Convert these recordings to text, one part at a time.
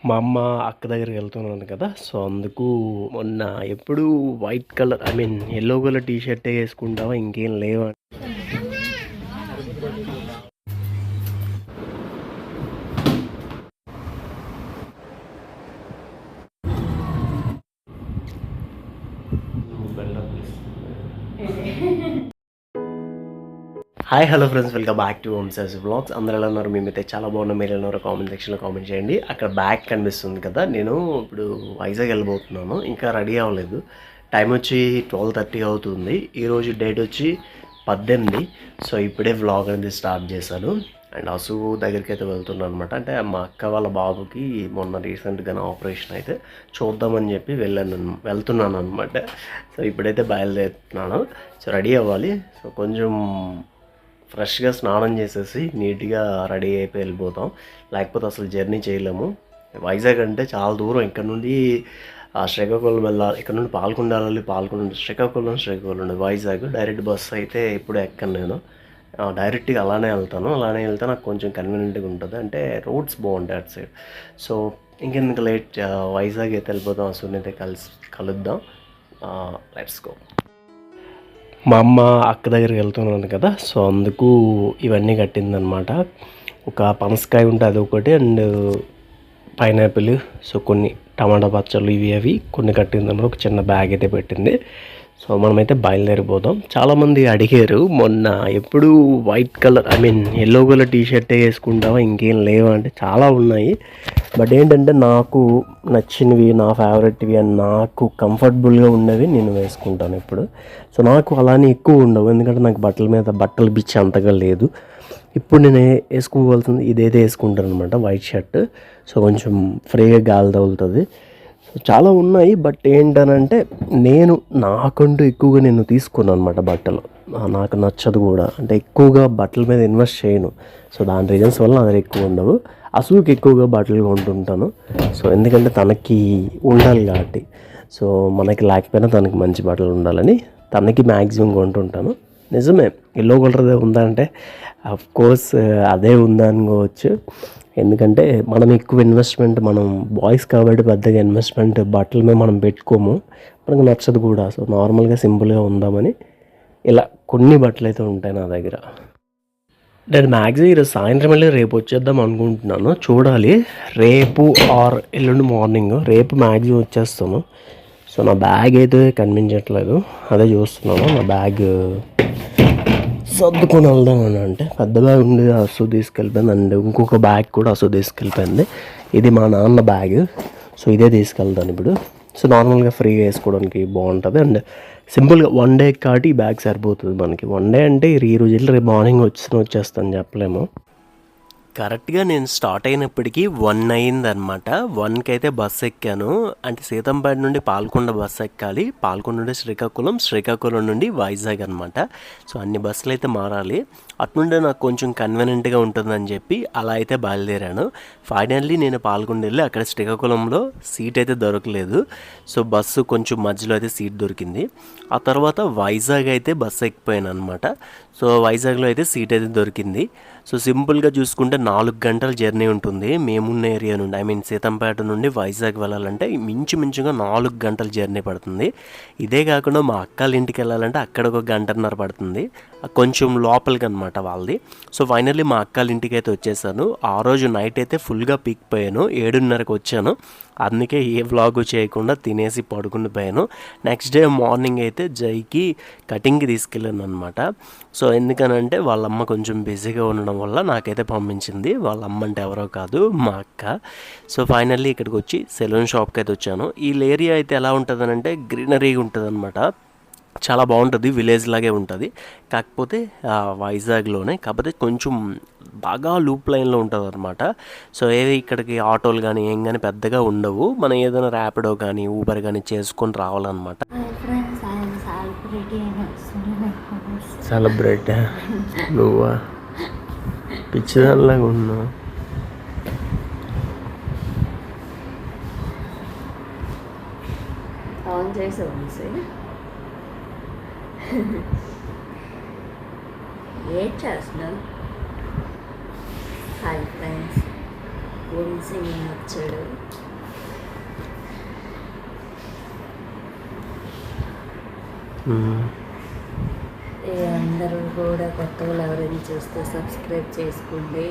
మా అమ్మ అక్క దగ్గరికి వెళ్తున్నాను కదా, సో అందుకు మొన్న ఎప్పుడు white colour yellow colour T షర్టే వేసుకుంటావా ఇంకేం లేవా. Hi hello friends, welcome back to home service vlogs. అందరూ ఎలా ఉన్నారు? మేమైతే చాలా బాగున్నాం. మీరు ఎలా ఉన్నారో కామెంట్ సెక్షన్లో కామెంట్ చేయండి. అక్కడ బ్యాగ్ కనిపిస్తుంది కదా, నేను ఇప్పుడు వైజాగ్ వెళ్ళబోతున్నాను. ఇంకా రెడీ అవ్వలేదు. టైం వచ్చి 12:30 అవుతుంది. ఈరోజు డేట్ వచ్చి 18. సో ఇప్పుడే వ్లాగ్ అనేది స్టార్ట్ చేశాను. అండ్ అసు దగ్గరికి అయితే వెళ్తున్నాను అనమాట. అంటే మా అక్క వాళ్ళ బాబుకి మొన్న రీసెంట్గానే ఆపరేషన్ అయితే చూద్దామని చెప్పి వెళ్తున్నాను అనమాట. సో ఇప్పుడైతే బయలుదేరుతున్నాను. సో రెడీ అవ్వాలి. సో కొంచెం ఫ్రెష్గా స్నానం చేసేసి నీట్గా రెడీ అయిపోయి వెళ్ళిపోతాం. లేకపోతే అసలు జర్నీ చేయలేము. వైజాగ్ అంటే చాలా దూరం. ఇక్కడ నుండి శ్రీకాకుళం వెళ్ళాలి. ఇక్కడ నుండి పాల్కొండ వెళ్ళాలి. శ్రీకాకుళం వైజాగ్ డైరెక్ట్ బస్సు అయితే ఎప్పుడు ఎక్కను నేను. డైరెక్ట్గా అలానే వెళ్తే నాకు కొంచెం కన్వీనియంట్గా ఉంటుంది. అంటే రోడ్స్ బాగుంటాయి అటు సైడ్. సో ఇంకెందుకు లేట్, వైజాగ్ అయితే వెళ్ళిపోతాం. అసలు అయితే కలుద్దాం. Let's go. మా అమ్మ అక్క దగ్గరికి వెళ్తున్నాను కదా, సో అందుకు ఇవన్నీ కట్టిందనమాట. ఒక పనసకాయ ఉంటే అది ఒకటి, అండ్ పైనాపిల్, సో కొన్ని టమాటా పచ్చళ్ళు అవి కొన్ని కట్టిందన్నమాట. ఒక చిన్న బ్యాగ్ అయితే పెట్టింది. సో మనమైతే బయలుదేరిపోదాం. చాలామంది అడిగారు మొన్న ఎప్పుడు white colour yellow colour T షర్టే వేసుకుంటావా ఇంకేం లేవా అంటే, చాలా ఉన్నాయి. బట్ ఏంటంటే నాకు నచ్చినవి, నా ఫేవరెట్వి అండ్ నాకు కంఫర్టబుల్గా ఉన్నవి నేను వేసుకుంటాను ఇప్పుడు. సో నాకు అలానే ఎక్కువ ఉండవు, ఎందుకంటే నాకు బట్టల పిచ్చి అంతగా లేదు. ఇప్పుడు నేను వేసుకోవాల్సింది ఇదైతే వేసుకుంటాను అనమాట, వైట్ షర్ట్. సో కొంచెం ఫ్రీగా గాలి తగులుతుంది. సో చాలా ఉన్నాయి. బట్ ఏంటనంటే నాకంటూ ఎక్కువగా నేను తీసుకున్నాను అనమాట బట్టలు. నాకు నచ్చదు కూడా, అంటే ఎక్కువగా బట్టల మీద ఇన్వెస్ట్ చేయను. సో దాని రీజన్స్ వల్ల నా దగ్గర ఎక్కువ ఉండవు. అసలుకి ఎక్కువగా బట్టలు కొంటుంటాను. సో ఎందుకంటే తనకి ఉండాలి కాబట్టి. సో మనకి లేకపోయినా తనకి మంచి బట్టలు ఉండాలని తనకి మ్యాక్సిమం కొంటుంటాను. నిజమే, ఎల్లో కలర్ ఉందంటే కోర్స్ అదే ఉందనుకోవచ్చు. ఎందుకంటే మనం ఎక్కువ ఇన్వెస్ట్మెంట్, మనం బాయ్స్ కాబట్టి పెద్దగా ఇన్వెస్ట్మెంట్ బట్టల మీద మనం పెట్టుకోము, మనకు నచ్చదు కూడా. సో నార్మల్గా సింపుల్గా ఉందామని ఇలా కొన్ని బట్టలు అయితే ఉంటాయి నా దగ్గర. నేను మ్యాక్సిమం ఈరోజు సాయంత్రం వెళ్ళి రేపు వచ్చేద్దాం అనుకుంటున్నాను. చూడాలి, రేపు ఆర్ ఎల్లుండి మార్నింగ్. రేపు మ్యాక్సిమం వచ్చేస్తాను. సో నా బ్యాగ్ అయితే కనిపించట్లేదు, అదే చూస్తున్నాను. నా బ్యాగ్ సర్దుకొని వెళ్దాం అని అంటే పెద్ద బ్యాగ్ ఉంది, అసు తీసుకెళ్ళిపోయింది. అండ్ ఇంకొక బ్యాగ్ కూడా అసు తీసుకెళ్ళిపోయింది. ఇది మా నాన్న బ్యాగ్. సో ఇదే తీసుకెళ్తాను ఇప్పుడు. సో నార్మల్గా ఫ్రీగా వేసుకోవడానికి బాగుంటుంది. అండ్ సింపుల్గా వన్ డే కాబట్టి ఈ బ్యాగ్ సరిపోతుంది మనకి. వన్ డే అంటే ఈ రోజు వెళ్ళి రేపు మార్నింగ్ వచ్చేస్తాను చెప్పలేము. కరెక్ట్గా నేను స్టార్ట్ అయినప్పటికీ 1 అయిందనమాట. 1కి అయితే బస్సు ఎక్కాను. అంటే సీతంపేట నుండి పాల్కొండ బస్సు ఎక్కాలి. పాల్కొండ నుండి శ్రీకాకుళం నుండి వైజాగ్ అనమాట. సో అన్ని బస్సులు అయితే మారాలి. అట్నుండే నాకు కొంచెం కన్వీనియంట్గా ఉంటుందని చెప్పి అలా అయితే బయలుదేరాను. ఫైనల్లీ నేను పాల్కొండ వెళ్ళి అక్కడ శ్రీకాకుళంలో సీట్ అయితే దొరకలేదు. సో బస్సు కొంచెం మధ్యలో అయితే సీట్ దొరికింది. ఆ తర్వాత వైజాగ్ అయితే బస్సు ఎక్కిపోయాను అనమాట. సో వైజాగ్లో అయితే సీట్ అయితే దొరికింది. సో సింపుల్గా చూసుకుంటే 4 గంటల జర్నీ ఉంటుంది మేమున్న ఏరియా నుండి. సీతంపేట నుండి వైజాగ్ వెళ్ళాలంటే మించుగా 4 గంటల జర్నీ పడుతుంది. ఇదే కాకుండా మా అక్కల ఇంటికి వెళ్ళాలంటే అక్కడ 1 గంటన్నర పడుతుంది, కొంచెం లోపలికి అనమాట వాళ్ళది. సో ఫైనల్లీ మా అక్కల ఇంటికి అయితే వచ్చేసాను. ఆ రోజు నైట్ అయితే ఫుల్గా పీక్పోయాను. 7:30కి వచ్చాను. అందుకే ఏ వ్లాగు చేయకుండా తినేసి పడుకుని పోయాను. నెక్స్ట్ డే మార్నింగ్ అయితే జైకి కటింగ్కి తీసుకెళ్ళాను అనమాట. సో ఎందుకనంటే వాళ్ళమ్మ కొంచెం బిజీగా ఉండడం వల్ల నాకైతే పంపించింది. వాళ్ళ అమ్మ అంటే ఎవరో కాదు, మా అక్క. సో ఫైనల్లీ ఇక్కడికి వచ్చి సెలూన్ షాప్కి అయితే వచ్చాను. ఈ ఏరియా అయితే ఎలా ఉంటుందనంటే గ్రీనరీగా ఉంటుంది అనమాట. చాలా బాగుంటుంది, విలేజ్ లాగే ఉంటుంది. కాకపోతే వైజాగ్లోనే, కాకపోతే కొంచెం బాగా లూప్ లైన్లో ఉంటుంది అనమాట. సో ఏది ఇక్కడికి ఆటోలు కానీ ఏం కానీ పెద్దగా ఉండవు. మనం ఏదైనా ర్యాపిడో కానీ ఊబర్ కానీ చేసుకొని రావాలన్నమాట. సెలబ్రేట్ నువ్వా పిచ్చిదానిలాగా ఉన్నావు. ఏం చేస్తున్నావు? హాయ్ ఫ్రెండ్స్, వంశీ వచ్చాడు. అందరూ కూడా కొత్త వాళ్ళు ఎవరైనా చూస్తే సబ్స్క్రైబ్ చేసుకోండి.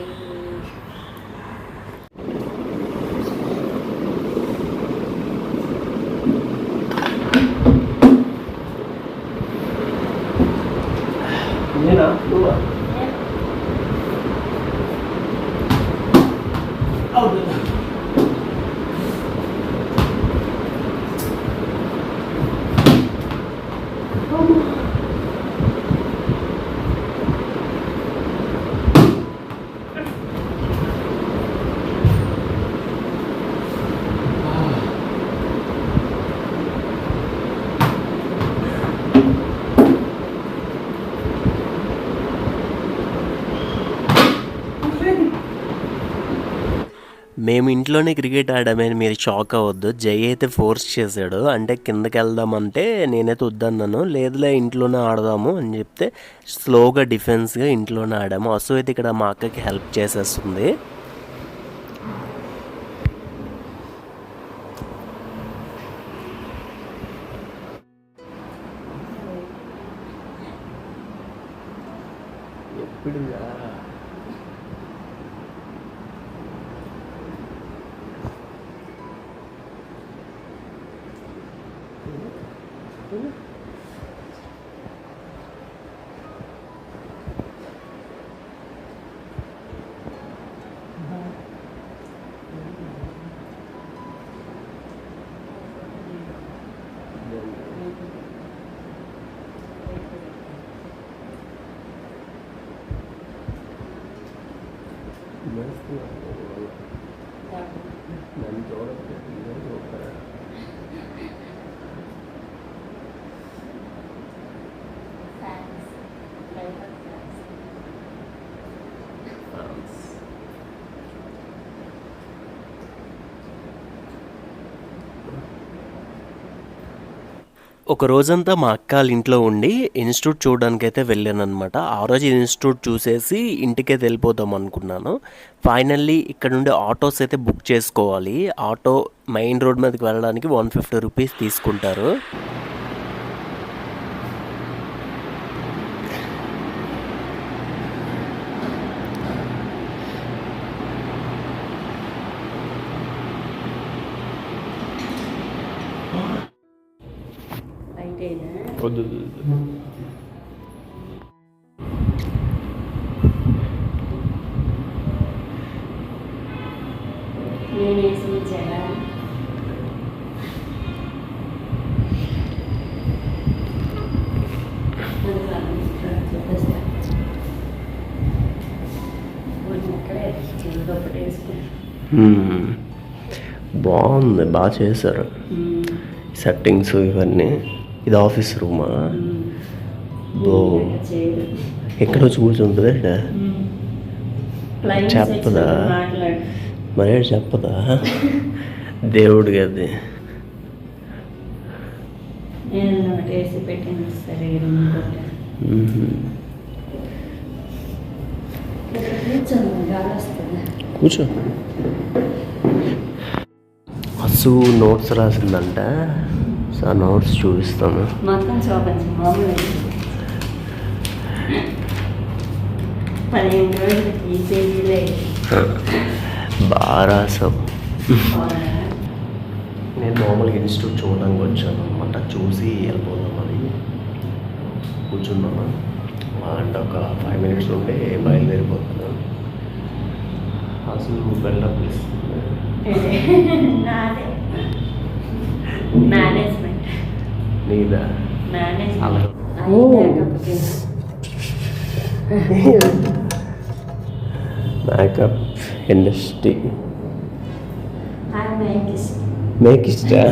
మేము ఇంట్లోనే క్రికెట్ ఆడామని మీరు షాక్ అవ్వద్దు. జై అయితే ఫోర్స్ చేశాడు, అంటే కిందకి వెళ్దామంటే నేనైతే వద్దన్నాను. లేదులే ఇంట్లోనే ఆడదాము అని చెప్తే స్లోగా డిఫెన్స్గా ఇంట్లోనే ఆడాము. అసలు అయితే ఇక్కడ మా అక్కకి హెల్ప్ చేసేస్తుంది. ఎప్పుడు నన్ను చూడలేదు. ఒక రోజంతా మా అక్క వాళ్ళ ఇంట్లో ఉండి ఇన్స్టిట్యూట్ చూడడానికైతే వెళ్ళాను అనమాట. ఆ రోజు ఇన్స్టిట్యూట్ చూసేసి ఇంటికైతే వెళ్ళిపోదాం అనుకున్నాను. ఫైనల్లీ ఇక్కడ నుండి ఆటోస్ అయితే బుక్ చేసుకోవాలి. ఆటో మెయిన్ రోడ్ మీదకి వెళ్ళడానికి 150 రూపీస్ తీసుకుంటారు. బాగుంది, బాగా చేశారు సెట్టింగ్స్ ఇవన్నీ. ఇది ఆఫీస్ రూమా? ఎక్కడ వచ్చి కూర్చుంటుంది చెప్పదా? మరే చెప్పదా? దేవుడికి అది కూర్చో. అసు నోట్స్ రాసిందంట, సో నోట్స్ చూపిస్తాను. బాగా రాసావు. నేను మామూలుగా ఇన్స్టిట్యూట్ చూడడానికి వచ్చాను అనమాట. చూసి వెళ్ళిపోదామని కూర్చున్నాను. అంటే ఒక 5 minutes ఉంటే బయలుదేరిపోతున్నాను. అసలు బిల్డప్ ఇస్తుంది. నీదా? మేకప్ ఇండస్ట్రీ మేకిస్టా.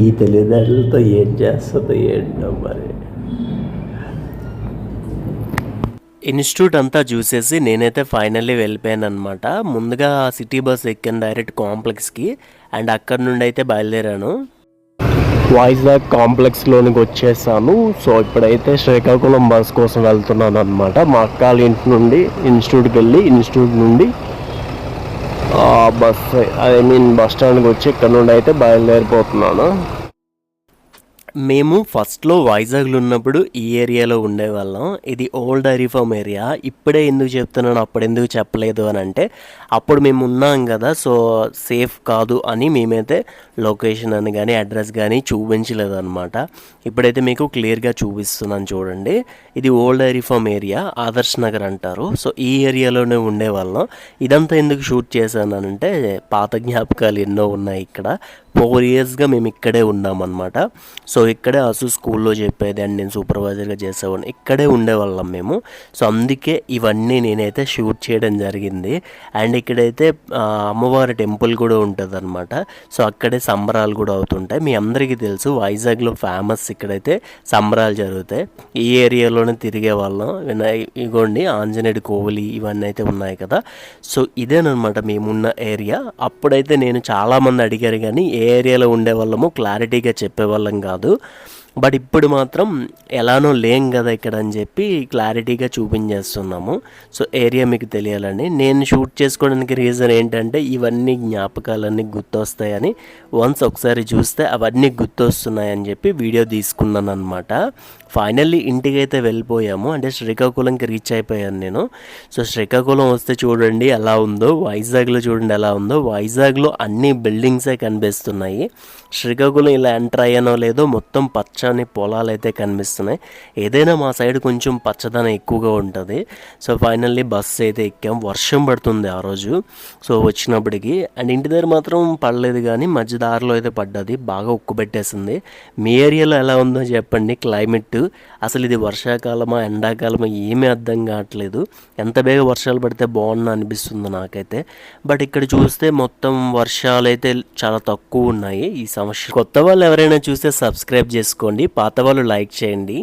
ఈ తెలివితేటలతో ఏం చేస్తుందో ఏంటో మరి. ఇన్స్టిట్యూట్ అంతా చూసేసి నేనైతే ఫైనల్లీ వెళ్ళిపోయాను అనమాట. ముందుగా సిటీ బస్ ఎక్కాను డైరెక్ట్ కాంప్లెక్స్కి, అండ్ అక్కడ నుండి అయితే బయలుదేరాను. వైజాగ్ కాంప్లెక్స్లోనికి వచ్చేసాను. సో ఇప్పుడైతే శ్రీకాకుళం బస్ కోసం వెళ్తున్నాను అనమాట. మా అక్కల ఇంటి నుండి ఇన్స్టిట్యూట్కి వెళ్ళి ఇన్స్టిట్యూట్ నుండి బస్ బస్ స్టాండ్కి వచ్చి ఇక్కడ నుండి అయితే బయలుదేరిపోతున్నాను. మేము ఫస్ట్లో వైజాగ్లో ఉన్నప్పుడు ఈ ఏరియాలో ఉండేవాళ్ళం. ఇది ఓల్డ్ డైరీ ఫామ్ ఏరియా. ఇప్పుడే ఎందుకు చెప్తున్నాను, అప్పుడు ఎందుకు చెప్పలేదు అని అంటే, అప్పుడు మేము ఉన్నాం కదా, సో సేఫ్ కాదు అని మేమైతే లొకేషన్ అని కానీ అడ్రస్ కానీ చూపించలేదు అనమాట. ఇప్పుడైతే మీకు క్లియర్గా చూపిస్తున్నాను చూడండి. ఇది old dairy farm area, Adarsh Nagar అంటారు. సో ఈ ఏరియాలోనే ఉండేవాళ్ళం. ఇదంతా ఎందుకు షూట్ చేశానంటే, పాత జ్ఞాపకాలు ఎన్నో ఉన్నాయి ఇక్కడ. 4 yearsగా మేము ఇక్కడే ఉన్నామన్నమాట. సో ఇక్కడే అసు స్కూల్లో చెప్పేది అండ్ నేను సూపర్వైజర్గా చేసేవాడిని. ఇక్కడే ఉండేవాళ్ళం మేము. సో అందుకే ఇవన్నీ నేనైతే షూట్ చేయడం జరిగింది. అండ్ ఇక్కడైతే అమ్మవారి టెంపుల్ కూడా ఉంటుంది అనమాట. సో అక్కడే సంబరాలు కూడా అవుతుంటాయి. మీ అందరికీ తెలుసు వైజాగ్లో ఫేమస్ ఇక్కడైతే సంబరాలు జరుగుతాయి. ఈ ఏరియాలోనే తిరిగే వాళ్ళం. ఇగోండి ఆంజనేయుడి కోవిలి ఇవన్నీ అయితే ఉన్నాయి కదా. సో ఇదేనమాట మేమున్న ఏరియా. అప్పుడైతే నేను చాలామంది అడిగారు కానీ ఏ ఏరియాలో ఉండేవాళ్ళము క్లారిటీగా చెప్పేవాళ్ళం కాదు. బట్ ఇప్పుడు మాత్రం ఎలానో లేం కదా ఇక్కడ అని చెప్పి క్లారిటీగా చూపించేస్తున్నాము. సో ఏరియా మీకు తెలియాలని నేను షూట్ చేసుకోవడానికి రీజన్ ఏంటంటే, ఇవన్నీ జ్ఞాపకాలన్నీ గుర్తొస్తాయని. వన్స్ ఒకసారి చూస్తే అవన్నీ గుర్తొస్తున్నాయని చెప్పి వీడియో తీసుకున్నాను అనమాట. ఫైనల్లీ ఇంటికైతే వెళ్ళిపోయాము. అంటే శ్రీకాకుళంకి రీచ్ అయిపోయాను నేను. సో శ్రీకాకుళం వస్తే చూడండి ఎలా ఉందో, వైజాగ్లో చూడండి ఎలా ఉందో. వైజాగ్లో అన్ని బిల్డింగ్సే కనిపిస్తున్నాయి. శ్రీకాకుళం ఇలా ఎంటర్ అయ్యానో లేదో మొత్తం పచ్చని పొలాలు అయితే కనిపిస్తున్నాయి. ఏదైనా మా సైడ్ కొంచెం పచ్చదనం ఎక్కువగా ఉంటుంది. సో ఫైనల్లీ బస్సు అయితే ఎక్కాం. వర్షం పడుతుంది ఆ రోజు. సో వచ్చినప్పటికి అండ్ ఇంటి దగ్గర మాత్రం పడలేదు కానీ మధ్య దారిలో అయితే పడ్డది. బాగా ఉక్కు పెట్టేసింది. మీ ఏరియాలో ఎలా ఉందో చెప్పండి క్లైమేట్. అసలు ఇది వర్షాకాలమా ఎండాకాలమా ఏమీ అర్థం కావట్లేదు. ఎంత బేగా వర్షాలు పడితే బాగుండు అనిపిస్తుంది నాకైతే. బట్ ఇక్కడ చూస్తే మొత్తం వర్షాలు అయితే చాలా తక్కువ ఉన్నాయి ఈ సంవత్సరం. కొత్త వాళ్ళు ఎవరైనా చూస్తే సబ్స్క్రైబ్ చేసుకోండి, పాత వాళ్ళు లైక్ చేయండి.